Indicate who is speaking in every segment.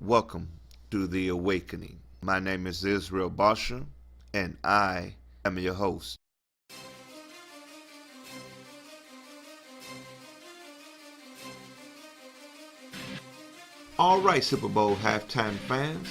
Speaker 1: Welcome to the Awakening. My name is Israel Basha, and I am your host. All right, Super Bowl halftime fans.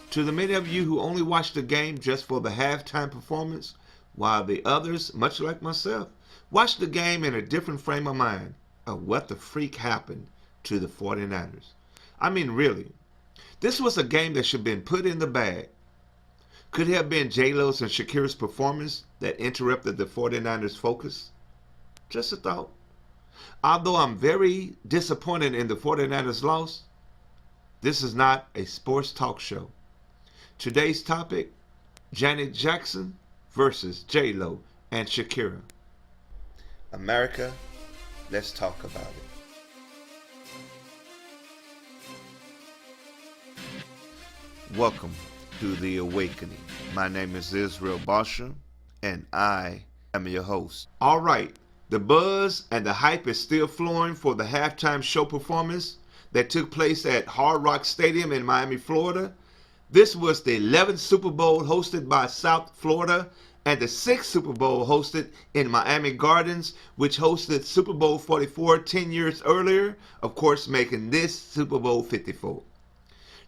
Speaker 1: To the many of you who only watch the game just for the halftime performance, while the others, much like myself, watch the game in a different frame of mind of what the freak happened to the 49ers. I mean, really. This was a game that should have been put in the bag. Could it have been J-Lo's and Shakira's performance that interrupted the 49ers' focus? Just a thought. Although I'm very disappointed in the 49ers' loss, this is not a sports talk show. Today's topic, Janet Jackson versus J-Lo and Shakira. America, let's talk about it. Welcome to the Awakening. My name is Israel Basha, and I am your host. All right, the buzz and the hype is still flowing for the halftime show performance that took place at Hard Rock Stadium in Miami, Florida. This was the 11th Super Bowl hosted by South Florida and the 6th Super Bowl hosted in Miami Gardens, which hosted Super Bowl 44 10 years earlier, of course making this Super Bowl 54.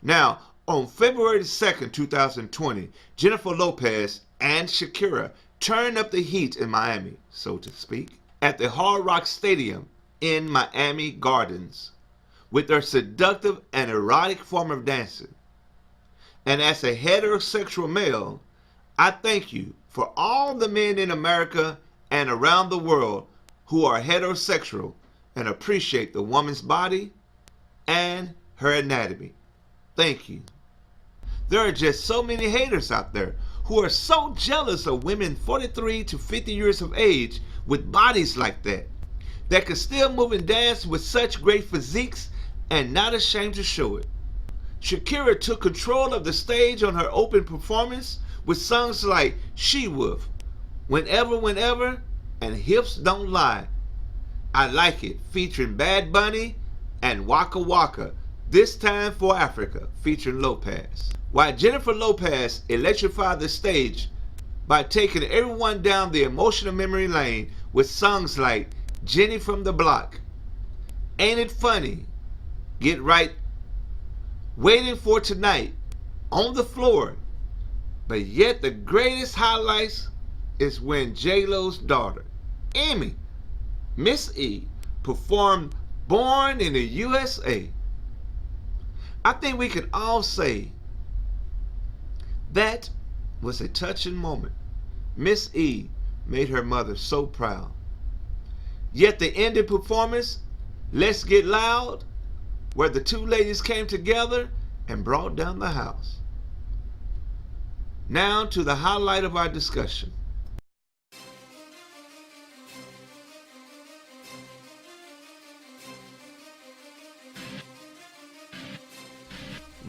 Speaker 1: Now, on February 2nd, 2020, Jennifer Lopez and Shakira turned up the heat in Miami, so to speak, at the Hard Rock Stadium in Miami Gardens with their seductive and erotic form of dancing. And as a heterosexual male, I thank you for all the men in America and around the world who are heterosexual and appreciate the woman's body and her anatomy. Thank you. There are just so many haters out there who are so jealous of women 43 to 50 years of age with bodies like that can still move and dance with such great physiques and not ashamed to show it. Shakira took control of the stage on her open performance with songs like She Wolf, Whenever, and Hips Don't Lie. I Like It, featuring Bad Bunny, and Waka Waka, This Time for Africa, featuring Lopez. While Jennifer Lopez electrified the stage by taking everyone down the emotional memory lane with songs like Jenny from the Block, Ain't It Funny, Get Right, Waiting for Tonight, On the Floor. But yet the greatest highlights is when J-Lo's daughter, Amy, Miss E, performed Born in the USA. I think we can all say that was a touching moment. Miss E made her mother so proud. Yet the ending performance, Let's Get Loud, where the two ladies came together and brought down the house. Now to the highlight of our discussion.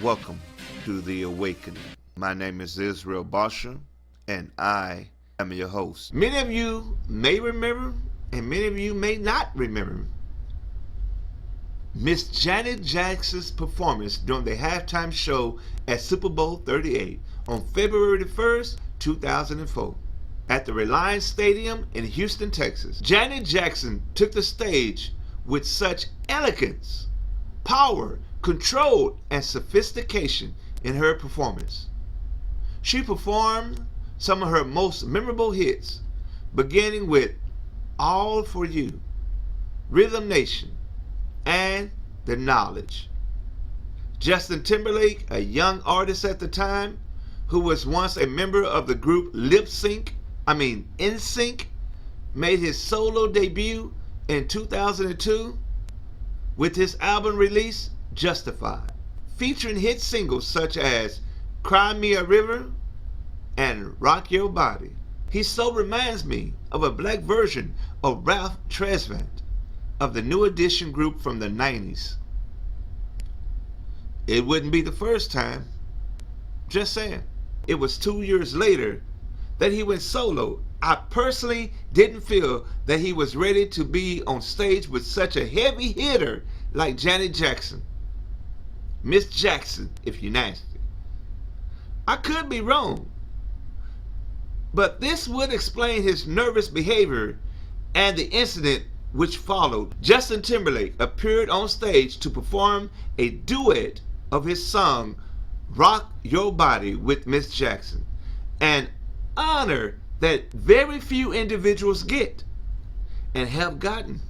Speaker 1: Welcome to the Awakening. My name is Israel Basha, and I am your host. Many of you may remember, and many of you may not remember, Miss Janet Jackson's performance during the halftime show at Super Bowl 38 on February 1st, 2004 at the Reliance Stadium in Houston, Texas. Janet Jackson took the stage with such elegance, power, control, and sophistication in her performance. She performed some of her most memorable hits, beginning with All For You, Rhythm Nation, and The Knowledge. Justin Timberlake, a young artist at the time, who was once a member of the group NSYNC, made his solo debut in 2002 with his album release, Justified, featuring hit singles such as Cry Me a River and Rock Your Body. He so reminds me of a black version of Ralph Tresvant of the New Edition group from the 90s. It wouldn't be the first time. Just saying. It was 2 years later that he went solo. I personally didn't feel that he was ready to be on stage with such a heavy hitter like Janet Jackson. Miss Jackson if you're nasty. I could be wrong, but this would explain his nervous behavior and the incident which followed. Justin Timberlake appeared on stage to perform a duet of his song Rock Your Body with Miss Jackson, an honor that very few individuals get and have gotten.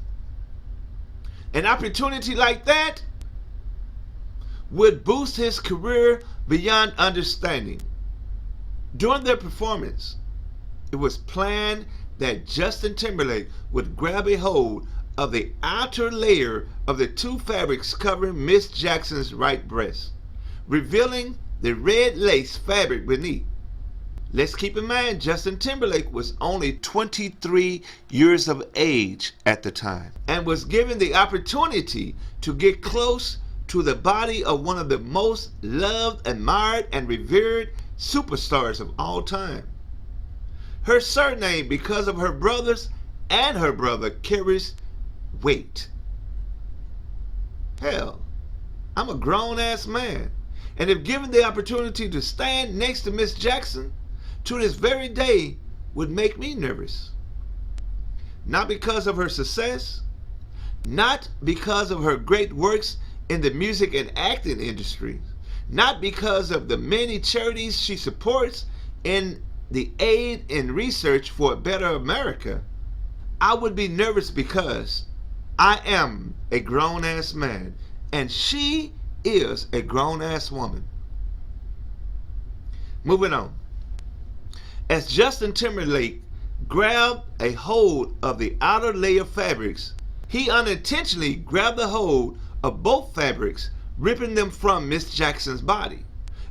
Speaker 1: An opportunity like that would boost his career beyond understanding. During their performance, it was planned that Justin Timberlake would grab a hold of the outer layer of the two fabrics covering Miss Jackson's right breast, revealing the red lace fabric beneath. Let's keep in mind, Justin Timberlake was only 23 years of age at the time and was given the opportunity to get close to the body of one of the most loved, admired, and revered superstars of all time. Her surname, because of her brothers and her brother, carries weight. Hell, I'm a grown-ass man, and if given the opportunity to stand next to Miss Jackson, to this very day would make me nervous. Not because of her success, not because of her great works in the music and acting industry, not because of the many charities she supports in the aid and research for a better America. I would be nervous because I am a grown-ass man and she is a grown-ass woman. Moving on. As Justin Timberlake grabbed a hold of the outer layer fabrics, he unintentionally grabbed a hold of both fabrics, ripping them from Miss Jackson's body,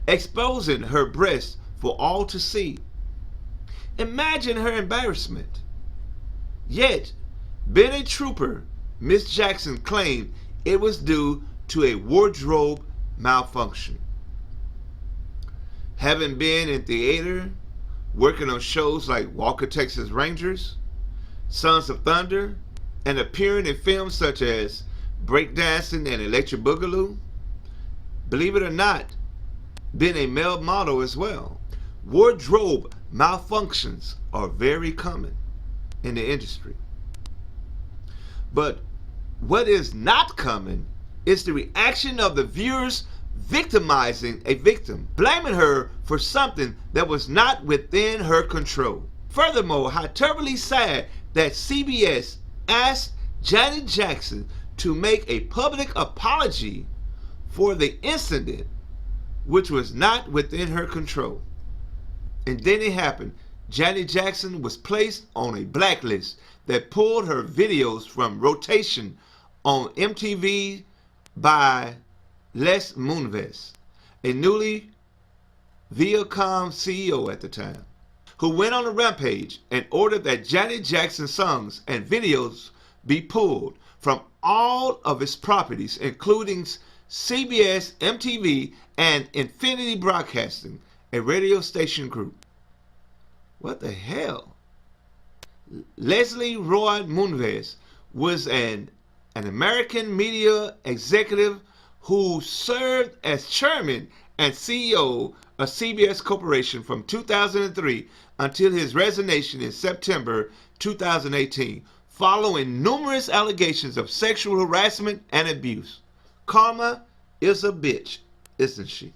Speaker 1: exposing her breast for all to see. Imagine her embarrassment. Yet, being a trooper, Miss Jackson claimed it was due to a wardrobe malfunction. Having been in theater, working on shows like Walker, Texas Rangers, Sons of Thunder, and appearing in films such as Breakdancing and Electric Boogaloo, believe it or not, been a male model as well. Wardrobe malfunctions are very common in the industry. But what is not common is the reaction of the viewers victimizing a victim, blaming her for something that was not within her control. Furthermore, how terribly sad that CBS asked Janet Jackson to make a public apology for the incident which was not within her control. And then it happened. Janet Jackson was placed on a blacklist that pulled her videos from rotation on MTV by Les Moonves, a newly Viacom CEO at the time, who went on a rampage and ordered that Janet Jackson songs and videos be pulled from all of its properties, including CBS, MTV, and Infinity Broadcasting, a radio station group. What the hell? Leslie Roy Moonves was an American media executive who served as chairman and CEO of CBS Corporation from 2003 until his resignation in September 2018, following numerous allegations of sexual harassment and abuse. Karma is a bitch, isn't she?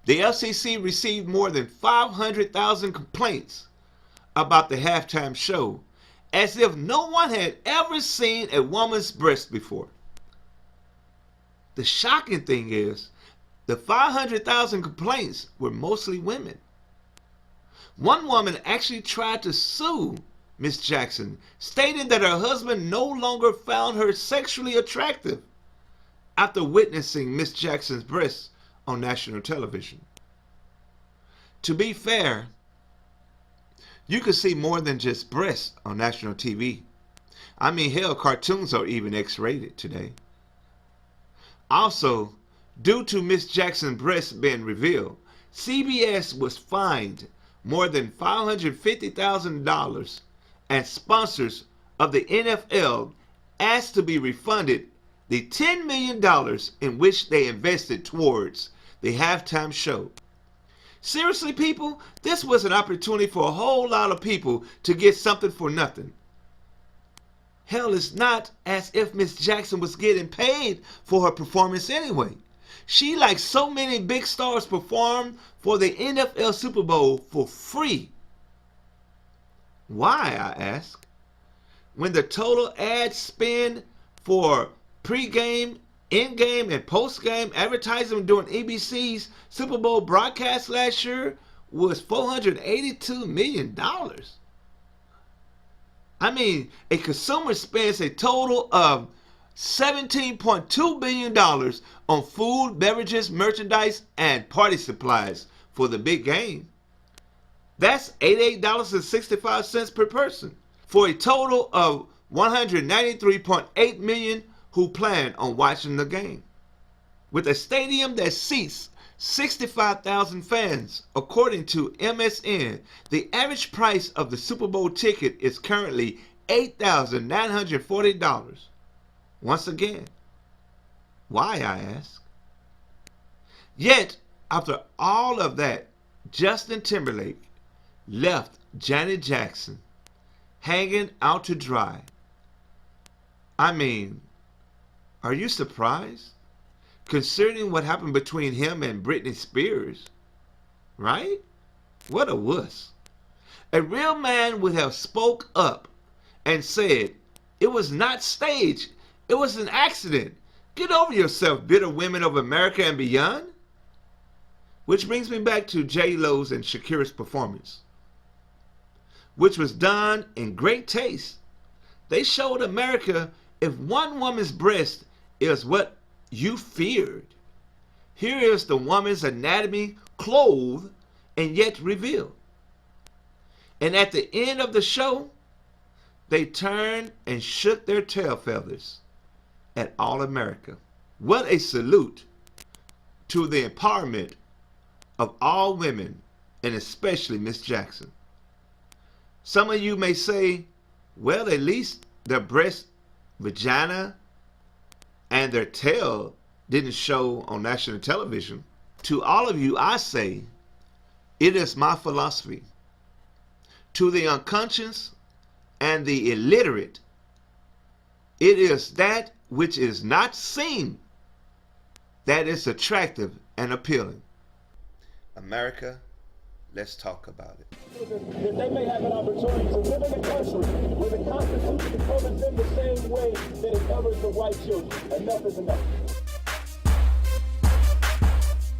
Speaker 1: The FCC received more than 500,000 complaints about the halftime show, as if no one had ever seen a woman's breast before. The shocking thing is, the 500,000 complaints were mostly women. One woman actually tried to sue Miss Jackson, stating that her husband no longer found her sexually attractive after witnessing Miss Jackson's breasts on national television. To be fair, you can see more than just breasts on national TV. I mean, hell, cartoons are even X-rated today. Also, due to Miss Jackson's breasts being revealed, CBS was fined more than $550,000, and sponsors of the NFL asked to be refunded the $10 million in which they invested towards the halftime show. Seriously, people, this was an opportunity for a whole lot of people to get something for nothing. Hell, it's not as if Miss Jackson was getting paid for her performance anyway. She, like so many big stars, performed for the NFL Super Bowl for free. Why, I ask? When the total ad spend for pre-game, in-game, and post-game advertising during EBC's Super Bowl broadcast last year was $482 million. I mean, a consumer spends a total of $17.2 billion on food, beverages, merchandise, and party supplies for the big game. That's $88.65 per person, for a total of 193.8 million who plan on watching the game. With a stadium that seats 65,000 fans, according to MSN, the average price of the Super Bowl ticket is currently $8,940. Once again, why, I ask? Yet, after all of that, Justin Timberlake left Janet Jackson hanging out to dry. I mean, are you surprised? Considering what happened between him and Britney Spears, right? What a wuss. A real man would have spoke up and said, it was not staged, it was an accident. Get over yourself, bitter women of America and beyond. Which brings me back to J-Lo's and Shakira's performance, which was done in great taste. They showed America if one woman's breast is what you feared, here is the woman's anatomy clothed and yet revealed. And at the end of the show, they turned and shook their tail feathers at all America. What a salute to the empowerment of all women, and especially Miss Jackson. Some of you may say, well, at least their breast, vagina, and their tail didn't show on national television. To all of you, I say, it is my philosophy. To the unconscious and the illiterate, it is that which is not seen that is attractive and appealing. America, let's talk about it.
Speaker 2: That they may have an opportunity to live in a country where the Constitution covers them the same way that it covers the white children. Enough is enough.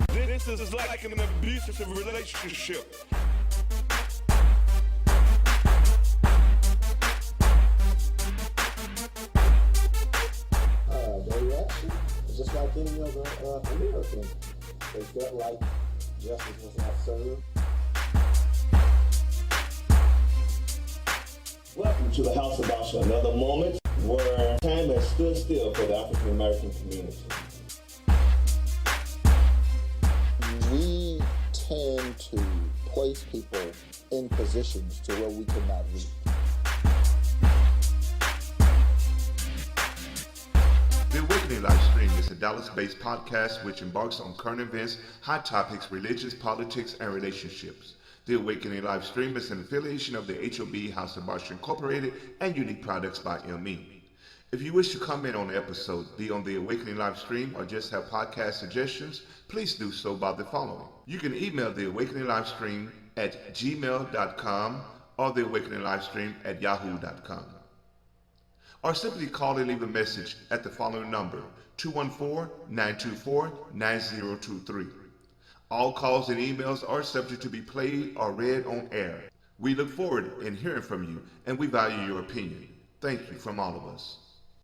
Speaker 3: This is like an abusive relationship.
Speaker 4: Their reaction is just like any other American. They felt like justice was not served. Welcome to the House of Basha, another moment where time has stood still for the African American community.
Speaker 5: We tend to place people in positions to where we cannot reach.
Speaker 1: The Awakening live stream is a Dallas-based podcast which embarks on current events, hot topics, religions, politics, and relationships. The Awakening live stream is an affiliation of the HOB House of Basha Incorporated and Unique Products by ME. If you wish to comment on the episode, be on the Awakening live stream, or just have podcast suggestions, please do so by the following. You can email the Awakening live stream at gmail.com or the Awakening live stream at yahoo.com. Or simply call and leave a message at the following number, 214-924-9023. All calls and emails are subject to be played or read on air. We look forward in hearing from you, and we value your opinion. Thank you from all of us.